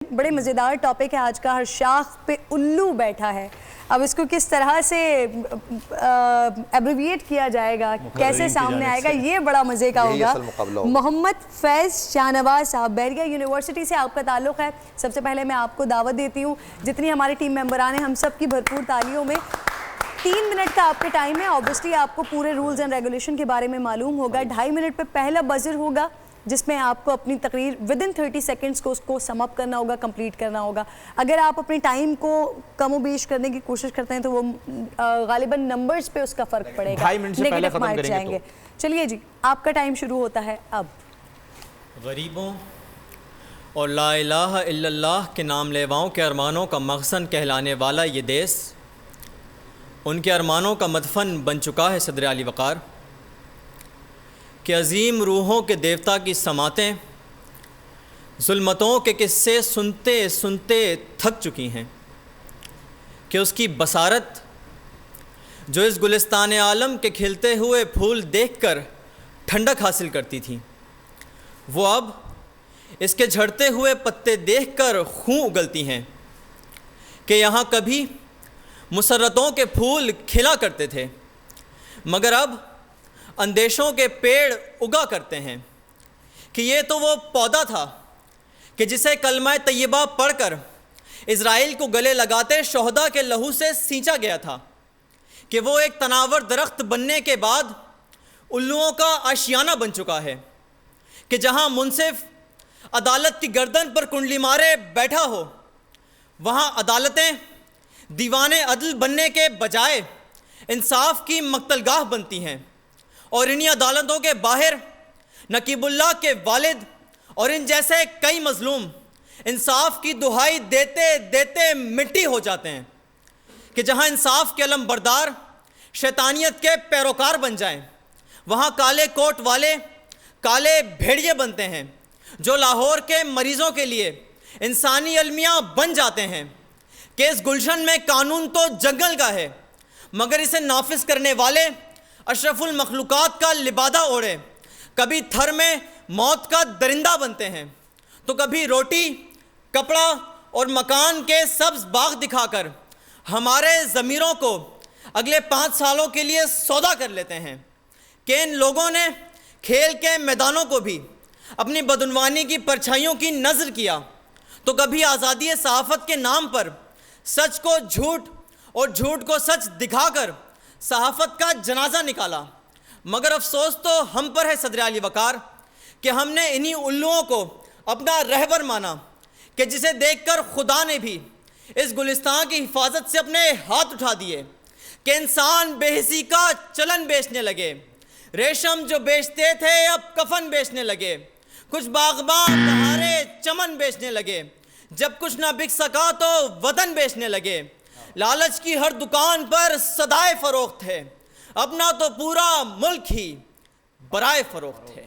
बड़े मज़ेदार टॉपिक है आज का। हर शाख पे उल्लू बैठा है। अब इसको किस तरह से एब्रिविएट किया जाएगा, कैसे सामने आएगा, ये बड़ा मज़े का होगा। मोहम्मद फैज़ शाहनवाज साहब, बैरिया यूनिवर्सिटी से आपका ताल्लुक़ है। सबसे पहले मैं आपको दावत देती हूँ, जितनी हमारी टीम मेंबरान हैं हम सब की भरपूर तालियों में। 3 मिनट का आपका टाइम है। ऑब्वियसली आपको पूरे रूल्स एंड रेगुलेशन के बारे में मालूम होगा। 2.5 मिनट पे पहला बजर होगा, जिसमें आपको अपनी तकरीर विदिन 30 सेकेंड्स को उसको सम अप करना होगा, कंप्लीट करना होगा। अगर आप अपने टाइम को कम व बेश करने की कोशिश करते हैं तो वो गालिबन नंबर्स पे उसका फ़र्क पड़ेगा, 2.5 मिनट से पहले खत्म जाएंगे। चलिए जी, आपका टाइम शुरू होता है अब। गरीबों और ला इलाहा इल्लल्लाह के नाम लेवाओं के अरमानों का मखसन कहलाने वाला ये देश, उनके अरमानों का मदफन बन चुका है सदर आली वक़ार कि अजीम रूहों के देवता की समातें जुल्मतों के किस्से सुनते सुनते थक चुकी हैं कि उसकी बसारत जो इस गुलिस्तान आलम के खिलते हुए फूल देखकर ठंडक हासिल करती थी, वो अब इसके झड़ते हुए पत्ते देखकर खूं उगलती हैं कि यहाँ कभी मुसर्रतों के फूल खिला करते थे, मगर अब अंदेशों के पेड़ उगा करते हैं कि ये तो वो पौधा था कि जिसे कलमा तैयबा पढ़कर इज़राइल को गले लगाते शोहदा के लहू से सींचा गया था, कि वो एक तनावर दरख्त बनने के बाद उल्लुओं का आशियाना बन चुका है, कि जहाँ मुंसिफ अदालत की गर्दन पर कुंडली मारे बैठा हो, वहाँ अदालतें दीवाने अदल बनने के बजाय इंसाफ की मक्तलगाह बनती हैं। और इन्हीं अदालतों के बाहर नकीबुल्लाह के वालिद और इन जैसे कई मजलूम इंसाफ की दुहाई देते देते मिट्टी हो जाते हैं, कि जहां इंसाफ के अलम बरदार शैतानियत के पैरोकार बन जाएं, वहां काले कोट वाले काले भेड़िए बनते हैं जो लाहौर के मरीज़ों के लिए इंसानी अलमिया बन जाते हैं, कि इस गुलशन में कानून तो जंगल का है, मगर इसे नाफिज करने वाले अशरफुल मखलूकात का लिबादा ओढ़े कभी थर में मौत का दरिंदा बनते हैं, तो कभी रोटी कपड़ा और मकान के सब्ज बाग दिखाकर हमारे ज़मीरों को अगले 5 सालों के लिए सौदा कर लेते हैं, कि इन लोगों ने खेल के मैदानों को भी अपनी बदउनवानी की परछाइयों की नज़र किया, तो कभी आज़ादी सहाफ़त के नाम पर सच को झूठ और झूठ को सच दिखाकर सहाफ़त का जनाजा निकाला। मगर अफसोस तो हम पर है सदर आली वक़ार कि हमने इन्हीं उल्लुओं को अपना रहबर माना, कि जिसे देखकर खुदा ने भी इस गुलिस्तान की हिफाजत से अपने हाथ उठा दिए, कि इंसान बेहिसी का चलन बेचने लगे, रेशम जो बेचते थे अब कफन बेचने लगे, कुछ बागबान बहारे चमन बेचने लगे, जब कुछ ना बिक सका तो वतन बेचने लगे। लालच की हर दुकान पर सदाए फरोख्त है, अपना तो पूरा मुल्क ही बराए फरोख्त है।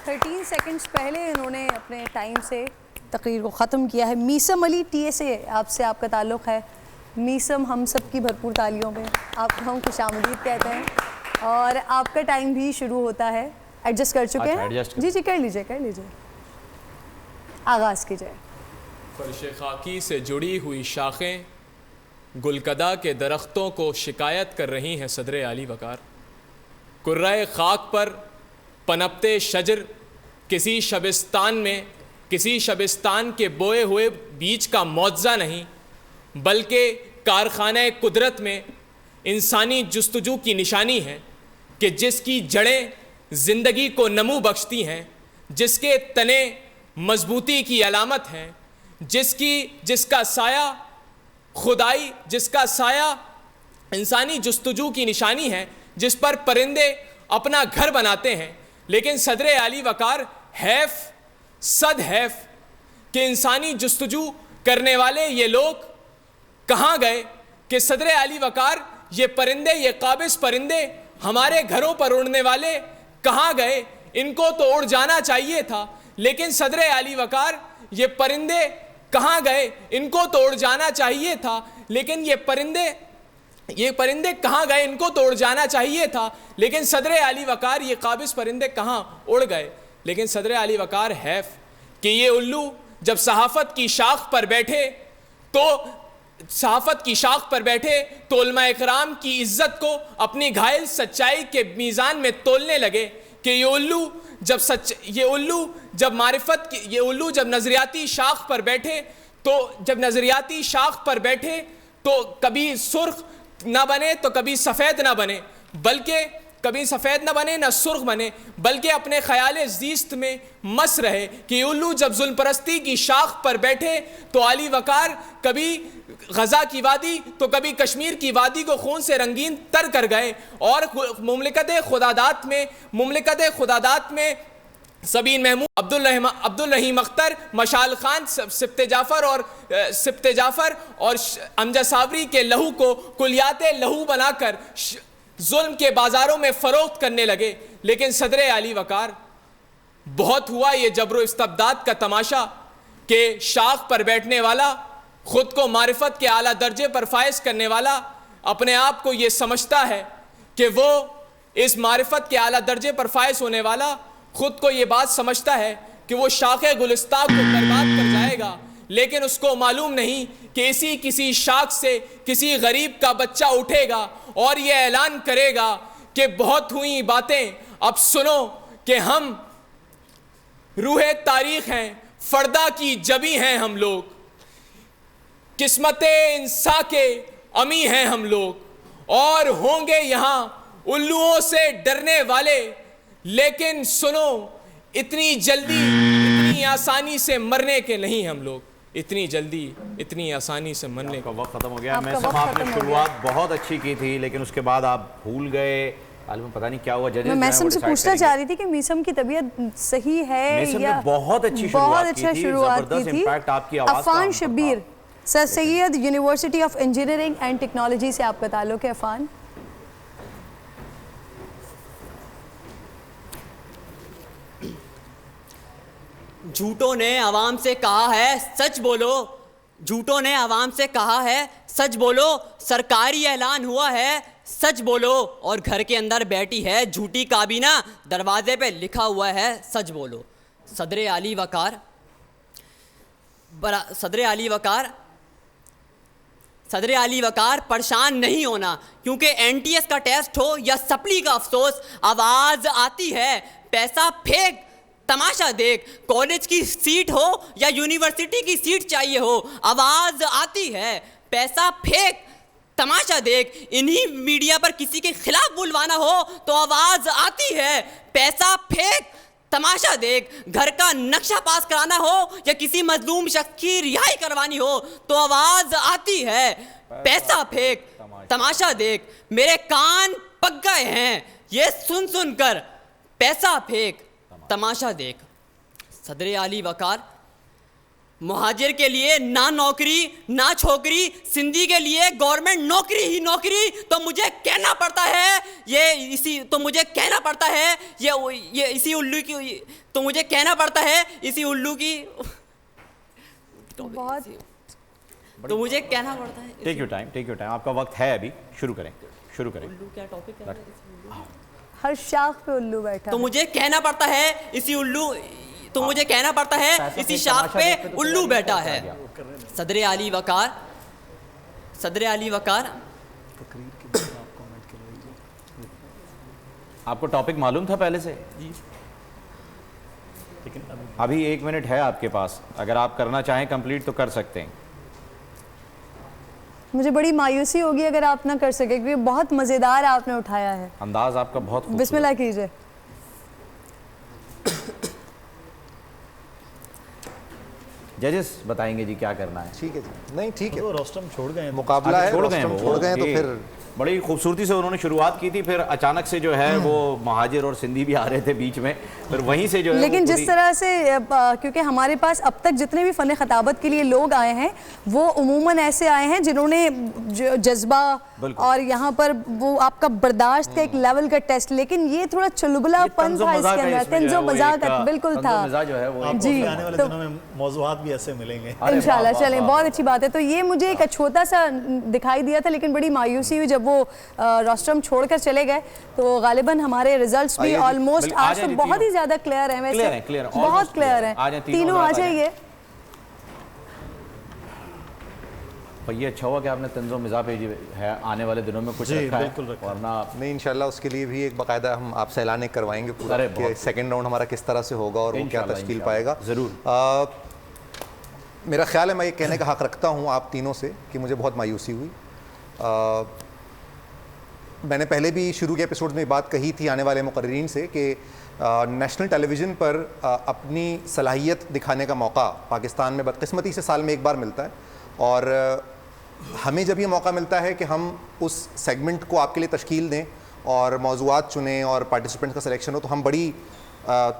13 सेकंड्स पहले इन्होंने अपने टाइम से तकरीर को ख़त्म किया है। मीसम अली टीएसए, आपसे आपका ताल्लुक़ है। मीसम, हम सब की भरपूर तालियों में आपको हम खुशामदीद कहते हैं और आपका टाइम भी शुरू होता है। एडजस्ट कर चुके हैं? जी जी, कर लीजिए, आगाज़ कीजिए। फर्श खाकी से जुड़ी हुई शाखें गुलकदा के दरख्तों को शिकायत कर रही हैं सदर आली वक़ार। कुर्राए खाक पर पनपते शजर किसी शबिस्तान में, किसी शबिस्तान के बोए हुए बीज का मुआवजा नहीं, बल्कि कारखाने कुदरत में इंसानी जुस्तजू की निशानी है, कि जिसकी जड़ें ज़िंदगी को नमू बख्शती हैं, जिसके तने मजबूती की अलामत हैं, जिसका साया खुदाई, जिसका साया इंसानी जुस्तजू की निशानी है, जिस पर परिंदे अपना घर बनाते हैं। लेकिन सदर आली वक़ार, हैफ सद हैफ कि इंसानी जुस्तजू करने वाले ये लोग कहाँ गए, कि सदर आली वक़ार ये परिंदे, ये काबिज परिंदे हमारे घरों पर उड़ने वाले कहाँ गए? इनको तो उड़ जाना चाहिए था, लेकिन सदर आली वक़ार ये परिंदे कहाँ गए? इनको तो उड़ जाना चाहिए था, लेकिन ये परिंदे कहाँ गए? इनको तो उड़ जाना चाहिए था, लेकिन सदर आली वक़ार ये काबिज परिंदे कहाँ उड़ गए? लेकिन सदर आली वकार हैफ कि ये उल्लू जब सहाफ़त की शाख पर बैठे तो उलमा इकराम की इज्जत को अपनी घायल सच्चाई के मीज़ान में तोलने लगे कि ये उल्लू जब नज़रियाती शाख पर बैठे तो कभी सुर्ख ना बने तो कभी सफ़ेद ना बने, बल्कि कभी सफ़ेद ना बने ना सुर्ख बने, बल्कि अपने ख़याल ज़ीस्त में मस रहे कि उल्लू जब जुल्म परस्ती की शाख पर बैठे तो आली वकार कभी गज़ा की वादी तो कभी कश्मीर की वादी को खून से रंगीन तर कर गए और मुमलिकत खुदादात में सबीन महमूद, अब्दुल रहीम अख्तर, मशाल खान, सिप्ते जाफ़र और अमजद सावरी के लहू को कुलियात लहू बनाकर जुल्म के बाज़ारों में फ़रोख्त करने लगे। लेकिन सदर आली वकार बहुत हुआ ये जबरो इस्तबदाद का तमाशा कि शाख पर बैठने वाला, ख़ुद को मारिफत के आला दर्जे पर फायज करने वाला, अपने आप को ये समझता है कि वो इस मारिफत के आला दर्जे पर फायज होने वाला, ख़ुद को ये बात समझता है कि वो शाखे गुलिस्तान को बर्बाद कर जाएगा, लेकिन उसको मालूम नहीं कि किसी शाख से किसी गरीब का बच्चा उठेगा और ये ऐलान करेगा कि बहुत हुई बातें, अब सुनो कि हम रूहे तारीख हैं, फर्दा की जबी हैं हम लोग, किस्मते इंसा के अमी हैं हम लोग, और होंगे यहाँ उल्लुओं से डरने वाले, लेकिन सुनो इतनी जल्दी इतनी आसानी से मरने के नहीं हम लोग, इतनी जल्दी इतनी आसानी से मरने का वक्त खत्म हो गया। मैं सब आपने शुरुआत बहुत अच्छी की थी, लेकिन उसके बाद आप भूल गए, पता नहीं क्या हुआ। जजेस मैं मीसम से पूछना चाह रही थी कि मीसम की तबीयत सही है या बहुत अच्छी शुरुआत की थी। आपकी आवाज Afan Shabbir, sir Syed university of engineering and technology से आपका ताल्लुक है। अफान, झूठों ने आवाम से कहा है सच बोलो, झूठों ने आवाम से कहा है सच बोलो, सरकारी ऐलान हुआ है सच बोलो, और घर के अंदर बैठी है झूठी काबीना, दरवाजे पे लिखा हुआ है सच बोलो। सदर आली वकार परेशान नहीं होना, क्योंकि एनटीएस का टेस्ट हो या सप्ली का अफसोस, आवाज़ आती है पैसा फेंक तमाशा देख, कॉलेज की सीट हो या यूनिवर्सिटी की सीट चाहिए हो, आवाज़ आती है पैसा फेंक तमाशा देख, इन्हीं मीडिया पर किसी के खिलाफ बुलवाना हो तो आवाज़ आती है पैसा फेंक तमाशा देख, घर का नक्शा पास कराना हो या किसी मजलूम शख्स की रिहाई करवानी हो तो आवाज़ आती है पैसा फेंक तमाशा देख। मेरे कान पक गए हैं ये सुन सुन कर, पैसा फेंक तमाशा देख। सदर आली वकार, मुहाजिर के लिए ना नौकरी ना छोकरी, सिंधी के लिए गवर्नमेंट नौकरी ही नौकरी, तो मुझे कहना पड़ता है ये इसी उल्लू की, तो मुझे कहना पड़ता है इसी उल्लू की, तो मुझे कहना पड़ता है। टेक योर टाइम, आपका वक्त है अभी, शुरू करें। उल्लू क्या टॉपिक है? हर शाख पे उल्लू बैठा, तो मुझे कहना पड़ता है इसी उल्लू, तो मुझे कहना पड़ता है इसी शाख पे उल्लू बैठा है। सदर आली वकार, आपको टॉपिक मालूम था पहले से? जी। अभी 1 मिनट है आपके पास, अगर आप करना चाहें कंप्लीट तो कर सकते हैं। मुझे बड़ी मायूसी होगी अगर आप ना कर सके, क्योंकि बहुत मज़ेदार आपने उठाया है, अंदाज आपका बहुत खूबसूरत। बिस्मिल्लाह कीजिए। जजेस बताएंगे जी क्या करना है। ठीक है जी, नहीं ठीक है, तो रोस्टम छोड़ गए, मुकाबला है, छोड़ गए तो फिर बड़ी खूबसूरती से उन्होंने शुरुआत की थी, फिर अचानक से जो है वो महाजिर और सिंधी भी आ रहे थे बीच में, फिर वहीं से जो है, लेकिन जिस तरह से क्योंकि हमारे पास अब तक जितने भी फ़न खताबत के लिए लोग आए हैं वो उमूमन ऐसे आए हैं जिन्होंने जज्बा और यहाँ पर वो आपका बर्दाश्त का एक लेवल का टेस्ट, लेकिन ये थोड़ा चुलबुलापन था इसके अंदर, तंजो मजाक बिल्कुल था जो है वो जी। आने वाले दिनों में मौज़ूआत भी ऐसे मिलेंगे इंशाल्लाह। चलें, बहुत अच्छी बात है। तो ये मुझे एक छोटा सा दिखाई दिया था, लेकिन बड़ी मायूसी हुई जब वो रोस्टरम छोड़कर चले गए। तो गालिबन हमारे रिजल्ट्स भी ऑलमोस्ट आज तो बहुत ही ज्यादा क्लियर है, वैसे बहुत क्लियर है, तीनों आ जाइए। ये अच्छा हुआ कि आपने तंज़ो मिज़ाज पे है आने वाले दिनों में कुछ रखा है, वरना नहीं इंशाल्लाह उसके लिए भी एक बाकायदा हम आपसे ऐलान करवाएंगे पूरा कि सेकंड राउंड हमारा किस तरह से होगा और वो क्या तश्कील पाएगा। ज़रूर। मेरा ख्याल है मैं ये कहने का हक़ रखता हूँ आप तीनों से कि मुझे बहुत मायूसी हुई। मैंने पहले भी शुरू के एपिसोड में बात कही थी आने वाले मुक़र्रीरीन से कि नेशनल टेलीविज़न पर अपनी सलाहियत दिखाने का मौका पाकिस्तान में बदकिस्मती से साल में एक बार मिलता है, और हमें जब ये मौका मिलता है कि हम उस सेगमेंट को आपके लिए तश्कील दें और मौज़ूआत चुनें और पार्टिसिपेंट्स का सिलेक्शन हो, तो हम बड़ी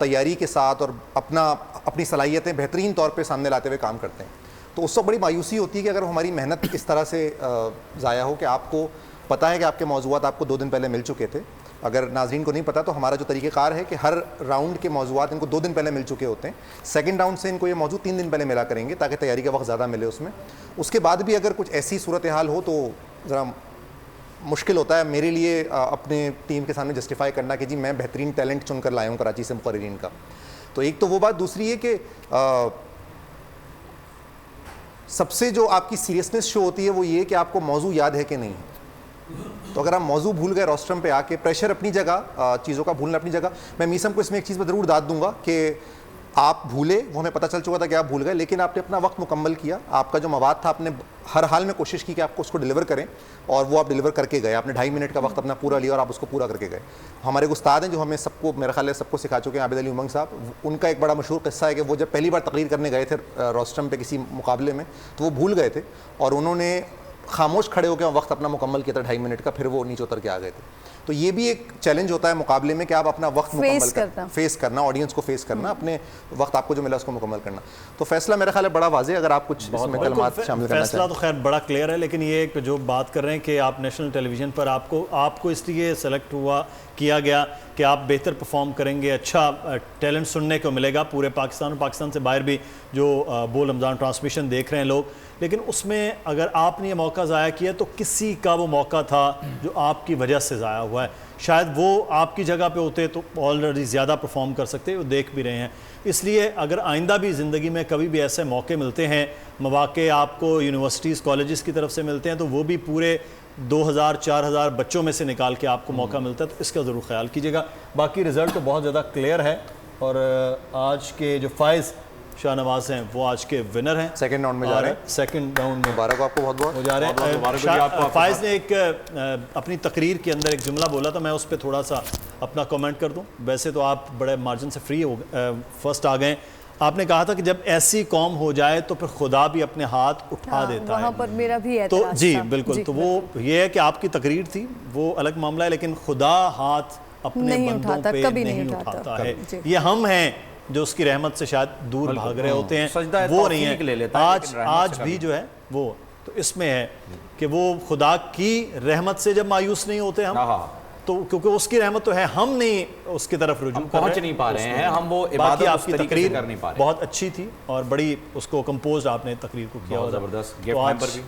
तैयारी के साथ और अपनी सलाहियतें बेहतरीन तौर पे सामने लाते हुए काम करते हैं। तो उस वक्त बड़ी मायूसी होती है कि अगर हमारी मेहनत इस तरह से ज़ाया हो कि आपको पता है कि आपके मौज़ूआत आपको 2 दिन पहले मिल चुके थे। अगर नाज़रीन को नहीं पता तो हमारा जो तरीक़ेकार है कि हर राउंड के मौज़ूआत इनको 2 दिन पहले मिल चुके होते हैं। सेकंड राउंड से इनको ये मौजूद 3 दिन पहले मिला करेंगे ताकि तैयारी का वक्त ज़्यादा मिले उसमें। उसके बाद भी अगर कुछ ऐसी सूरत हाल हो तो ज़रा मुश्किल होता है मेरे लिए अपने टीम के सामने जस्टिफाई करना कि जी मैं बेहतरीन टैलेंट चुन कर लाया हूँ कराची से मुक़र्रीरीन का। तो एक तो वो बात, दूसरी है कि सबसे जो आपकी सीरियसनेस शो होती है वो ये कि आपको मौजू याद है कि नहीं। तो अगर आप मौजू भूल गए रोस्ट्रम पे आके, प्रेशर अपनी जगह, चीज़ों का भूलना अपनी जगह। मैं मीसम को इसमें एक चीज़ पर ज़रूर दाद दूंगा कि आप भूले, वो हमें पता चल चुका था कि आप भूल गए, लेकिन आपने अपना वक्त मुकम्मल किया। आपका जो मवाद था आपने हर हाल में कोशिश की कि आपको उसको डिलीवर करें, और वो आप डिलीवर करके गए। आपने 2.5 मिनट का वक्त अपना पूरा लिया और आप उसको पूरा करके गए। हमारे उस्ताद हैं जो हमें सबको, मेरा ख्याल है सबको सिखा चुके हैं, आबिद अली उमंग साहब। उनका एक बड़ा मशहूर किस्सा है कि वो जब पहली बार तकरीर करने गए थे रोस्ट्रम पे किसी मुकाबले में, तो वो भूल गए थे और उन्होंने खामोश खड़े होकर वक्त अपना मुकम्मल किया था 2.5 मिनट का, फिर वो नीचे उतर के आ गए थे। तो ये भी एक चैलेंज होता है मुकाबले में कि आप अपना वक्त मुकम्मल फेस करना, ऑडियंस को फेस करना, अपने वक्त आपको जो मिला उसको मुकम्मल करना। तो फैसला मेरा ख्याल है बड़ा वाज़ेह, अगर आप कुछ इसमें कलमात शामिल करना फैसला तो खैर बड़ा क्लियर है, लेकिन ये जो बात कर रहे हैं कि आप नेशनल टेलीविज़न पर आपको इसलिए सेलेक्ट किया गया कि आप बेहतर परफॉर्म करेंगे, अच्छा टैलेंट सुनने को मिलेगा पूरे पाकिस्तान और पाकिस्तान से बाहर भी जो बोल रमज़ान ट्रांसमिशन देख रहे हैं लोग। लेकिन उसमें अगर आपने ये मौका ज़ाया किया तो किसी का वो मौका था जो आपकी वजह से ज़ाया हुआ है। शायद वो आपकी जगह पे होते तो ऑलरेडी ज़्यादा परफॉर्म कर सकते, वो देख भी रहे हैं। इसलिए अगर आइंदा भी ज़िंदगी में कभी भी ऐसे मौके मिलते हैं, मौके आपको यूनिवर्सिटीज़ कॉलेजेस की तरफ से मिलते हैं, तो वो भी पूरे 2000-4000 बच्चों में से निकाल के आपको मौका मिलता है, तो इसका ज़रूर ख्याल कीजिएगा। बाकी रिज़ल्ट तो बहुत ज़्यादा क्लियर है, और आज के जो फाइज़ शाहनवाज हैं वो आज के विनर हैं, सेकंड राउंड में जा रहे हैं। सेकंड राउंड में मुबारक आपको बहुत बहुत हो जा रहे हैं। फाइज ने एक अपनी तकरीर के अंदर एक जुमला बोला था, मैं उस पर थोड़ा सा अपना कमेंट कर दूं। वैसे तो आप बड़े मार्जिन से फ्री हो फर्स्ट आ गए। आपने कहा था कि जब ऐसी कौम हो जाए तो फिर खुदा भी अपने हाथ उठा देता वहाँ है। पर मेरा भी तो जी बिल्कुल, तो वो ये है कि आपकी तकरीर थी, वो अलग मामला है, लेकिन खुदा हाथ अपने बंदों पे कभी नहीं उठाता है। ये हम हैं जो उसकी रहमत से शायद दूर भाग रहे होते हैं, वो नहीं है। आज भी जो है वो तो इसमें है कि वो खुदा की रहमत से जब मायूस नहीं होते हम, तो क्योंकि उसकी रहमत तो है, हम नहीं उसकी तरफ रुजू पहुंच नहीं पा रहे हैं, हम वो इबादत आपकी तकरीर कर नहीं पा रहे। बहुत अच्छी थी और बड़ी उसको कंपोज आपने तकरीर को किया, जबरदस्त। गिफ्ट पर भी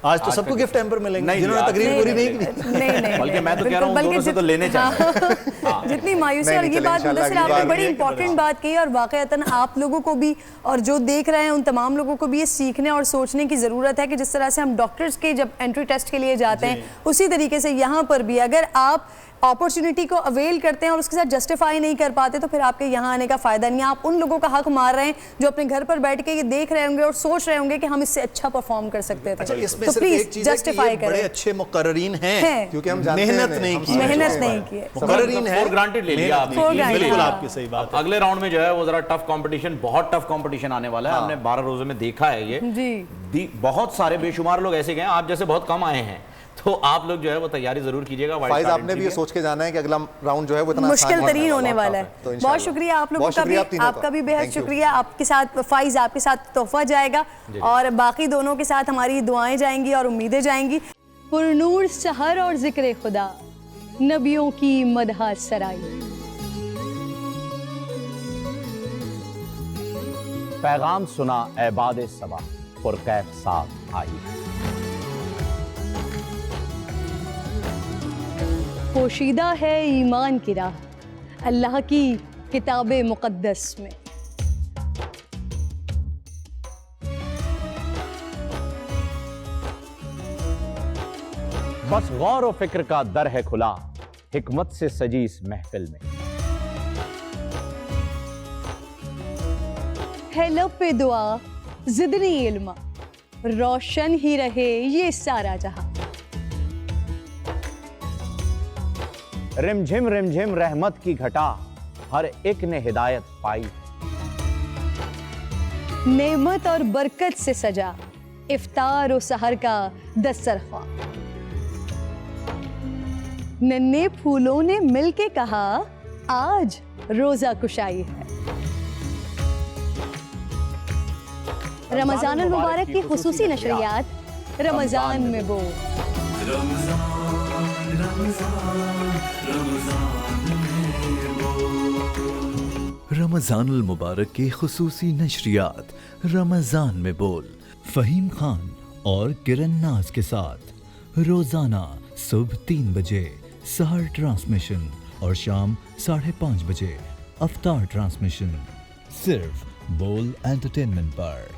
आज तो सबको गिफ्ट हैम्पर मिलेंगे जिन्होंने तकरीर पूरी नहीं की। बल्कि मैं तो कह रहा हूं दोनों से तो लेने चाहिए। जितनी मायूसी, और ये बात मुदस्सिर आपने बड़ी इंपॉर्टेंट बात कही, और वाकईतन आप लोगों को भी और जो देख रहे हैं उन तमाम लोगों को भी ये सीखने और सोचने की ज़रूरत है कि जिस तरह से हम डॉक्टर्स के जब एंट्री टेस्ट के लिए जाते हैं, उसी तरीके से यहाँ पर भी अगर आप अपॉर्चुनिटी को अवेल करते हैं और उसके साथ जस्टिफाई नहीं कर पाते तो फिर आपके यहाँ आने का फ़ायदा नहीं है। आप उन लोगों का हक मार रहे हैं जो अपने घर पर बैठ के ये देख रहे होंगे और सोच रहे होंगे कि हम इससे अच्छा परफॉर्म कर सकते थे। अच्छा, इसमें तो सिर्फ एक चीज़ है कि जस्टिफाई करें, बड़े अच्छे मुकर्रीरीन हैं क्योंकि हम मेहनत नहीं की, मुकर्रीरीन है, ग्रांटेड ले लिया आपने। बिल्कुल आपकी सही बात है। अगले राउंड में जो है वो जरा टफ कंपटीशन, बहुत टफ कंपटीशन आने वाला है। हमने 12 रोज़ों में देखा है ये, बहुत सारे बेशुमार लोग ऐसे गए, आप जैसे बहुत कम आए हैं, तो आप लोग जो है वो तैयारी जरूर कीजिएगा। फाइज आपने भी ये सोच के जाना है कि अगला राउंड जो है वो इतना मुश्किल तरीन होने वाला है। तो बहुत शुक्रिया आप लोगों का भी, आपका भी बेहद शुक्रिया। आपके साथ फाइज, आपके साथ तोहफा जाएगा और बाकी दोनों के साथ हमारी दुआएं जाएंगी और उम्मीदें जाएंगी। पुरनूर सहर और जिक्र खुदा, नबियों की मदह सराई। पैगाम सुना ऐबाद सबा, पुरकैफ साथ आई। पोशीदा है ईमान की राह, अल्लाह की किताबे मुक़द्दस में। बस गौर व फिक्र का दर है खुला, हिकमत से सजी इस महफिल में। है लब पे दुआ जिदनी इल्मा, रोशन ही रहे ये सारा जहां। रिमझिम रिमझिम रहमत की घटा, हर एक ने हिदायत पाई। नेमत और बरकत से सजा, इफ्तार और सहर का दस्तरख्वां। नन्हे फूलों ने मिलके कहा, आज रोजा कुशाई है। रमजान मुबारक की खुसूसी नशरियात रमजान में वो। रमजानुल मुबारक की खुसूसी नशरियात रमजान में बोल, फ़हीम खान और किरण नाज के साथ रोजाना सुबह 3 बजे सहर ट्रांसमिशन और शाम 5:30 बजे अफ्तार ट्रांसमिशन, सिर्फ बोल एंटरटेनमेंट पर।